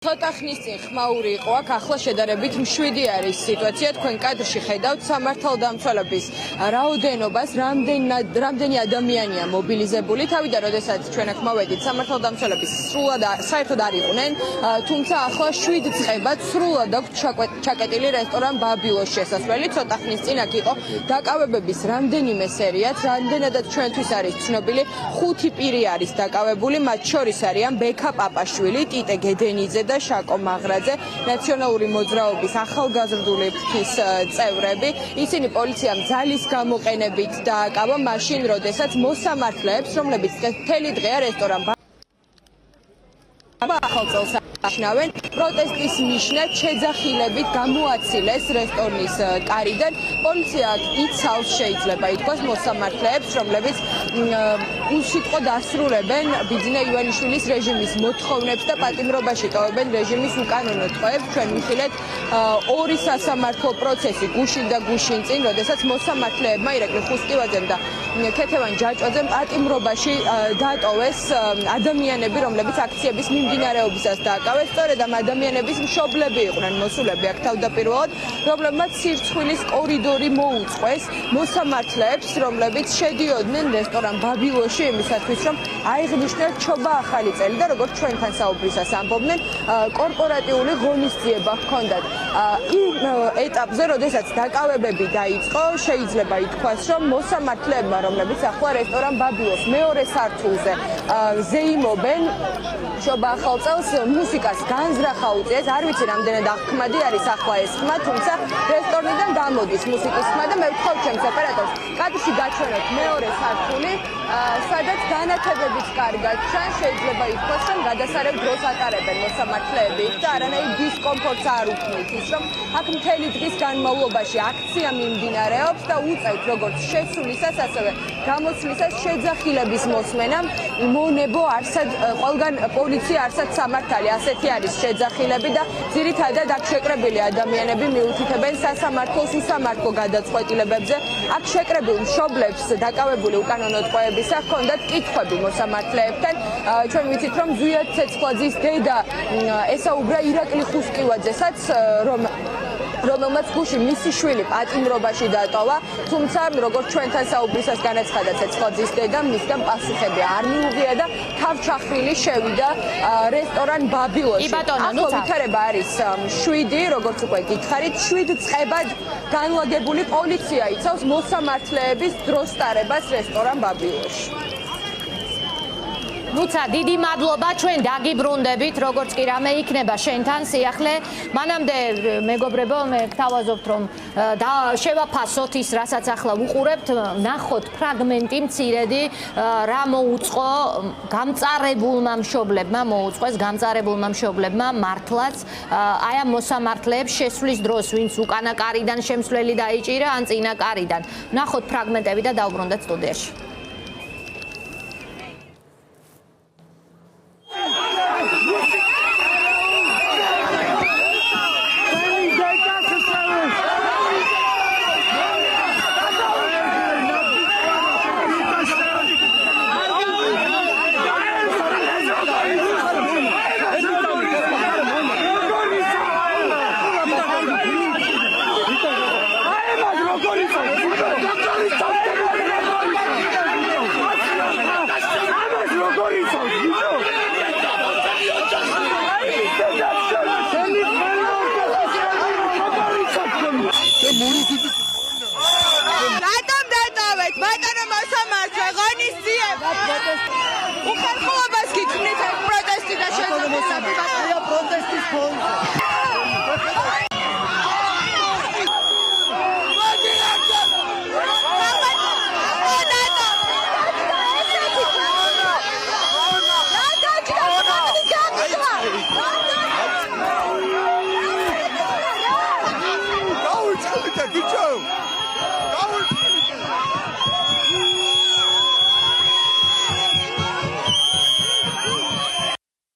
ცოტა ხნის წინ ხმაური იყო აქ, ახლა შედარებით მშვიდი არის სიტუაცია. თქვენ კადრში ხედავთ სამართალდამცველების რაოდენობას, რამდენი ადამიანია მობილიზებული. თავიდან როდესაც ჩვენ აქ მოვედით, სამართალდამცველების სრულად საერთოდ არ იყვნენ, თუმცა ახლა 7 წებად სრულად აქვს ჩაკეტილი რესტორან ბაბილოს შესასვლელი. ცოტა ხნის წინ აქ იყო დაკავებების რამდენიმე სერიაც, რამდენადაც ჩვენთვის არის ცნობილი, 5 პირი არის დაკავებული, მათ შორის არიან ბექა პაპაშვილი, ტიტე გედენიძე და შაკო მაღრაძე, ნაციონალური მოძრაობის ახალგაზრდული ფრთის წევრები. ისინი პოლიციამ ძალის გამოყენებით დააკავა მაშინ, როდესაც მოსამართლეებს, რომლებიც მთელი დღეა რესტორან ახალწელს აშნავენ, პროტესტის ნიშნად შეძახილებით გამოაცილეს რესტორნის კარიდან. პოლიცია იცავს, შეიძლება ითქვას, მოსამართლეებს, რომლებიც უსიტყვოდ ასრულებენ ბიძინა ივანიშვილის რეჟიმის მოთხოვნებს და პატიმრობაში ტოვებენ რეჟიმის უკანონო ტყვეებს. ჩვენ ვიხილეთ ორი სასამართლო პროცესი გუშინ და გუშინ წინ, როდესაც მოსამართლეებმა ირაკლი ხუსკივაძემ და ქეთევან ჯაჭვაძემ პატიმრობაში დატოვეს ადამიანები, რომლებიც აქციების მიმდინარეობისას დააკავეს. სწორედ ამ ადამიანების მშობლები იყვნენ მოსულები აქ თავდაპირველად, რომლებმაც სირცხვილის კორიდორი მოუწყვეს მოსამართლეებს, რომლებიც შედიოდნენ რესტორან ბაბილოში იმისათვის, რომ აიღნიშნათ ჩობა ახალი წელი და როგორც ჩვენთან საუბრისას ამბობდნენ, კორპორატიული ღონისძიება ჰქონდათ. იმ ეტაპზე, როდესაც დაკავებები დაიწყო, შეიძლება ითქვას, რომ მოსამართლეებმა, რომლებიც ახლა რესტორან ბაბილოს მეორე სართულზე ზეიმობენ ჩობა ახალ წელს, მუსიკას განზრახა უწიეს. არ ვიცი რამდენად აღქმადი არის ახლა ეს ხმა, თუმცა რესტორნიდან გამოდის მუსიკის ხმა და მე ვთხოვ ჩემს ოპერატორს კადრში გაჩვენოთ მეორე სართული, სადაც განათებებიც კარგად ჩანს. შეიძლება ითქვას, რომ გადასარევ დროს ატარებენ მოსამართლეები და არანაირ დისკომფორტს არ უქმნით ის, რომ აქ მთელი დღის განმავლობაში აქცია მიმდინარეობს და უწევთ როგორც შესულისას, ასევე გამოცვლისას შეძახილების მოსმენამ. მონებო არსად ყველგან პოლიცია არსად სამართალი, ასეთი არის შეძახილები და ძირითადად აქ შეკრებილი ადამიანები მიუთითებენ სასამართლოს უსამართლო გადაწყვეტილებებზე. აქ შეკრებილ მშობლებს დაკავებული უკანონო ტყვეებისა ჰქონდათ კითხვები მოსამართლეებთან. ჩვენ ვიცით, რომ ზვიად ცეცხლაძის დედა ესაუბრა ირაკლი ხუსკივაძესაც, რომელმაც გუშინ მისი შვილი პატიმრობაში დატოვა, თუმცა როგორც ჩვენთან საუბრისას განაცხადა ცეცხლაძის დედამ, მისგან პასუხები არ მიუღია და თავჩახრილი შევიდა რესტორან ბაბილოში. ახლა ვითარება არის 7, როგორც უკვე გითხარით, 7 წებად განლაგებული პოლიცია იცავს მოსამართლეების დროს ტარებას რესტორან ბაბილოში. ნუცა, დიდი მადლობა, ჩვენ დაგიბრუნდებით, როგორც კი რამე იქნება შენთან სიახლე. მანამდე მეგობრებო, მე გთავაზობთ, რომ შევაფასოთ ის, რასაც ახლა ვუყურებთ, ნახოთ ფრაგმენტი მცირედი, რა მოუწყო გამწარებულმა მშობლებმა, მოუწყეს გამწარებულმა მშობლებმა მართლაც აი ამ მოსამართლეებს შესვლის დროს, ვინც უკანა კარიდან შემსვლელი დაიჭირა, ან წინა კარიდან. ნახოთ ფრაგმენტები და დავბრუნდეთ სტუდიაში. რატომ დატოვეთ? ბატონო მოსამართლე, ღონისძიება. უხერხულობას გიქმნით აქ პროტესტი და შეძახილები. პროტესტის ფონზე. Go,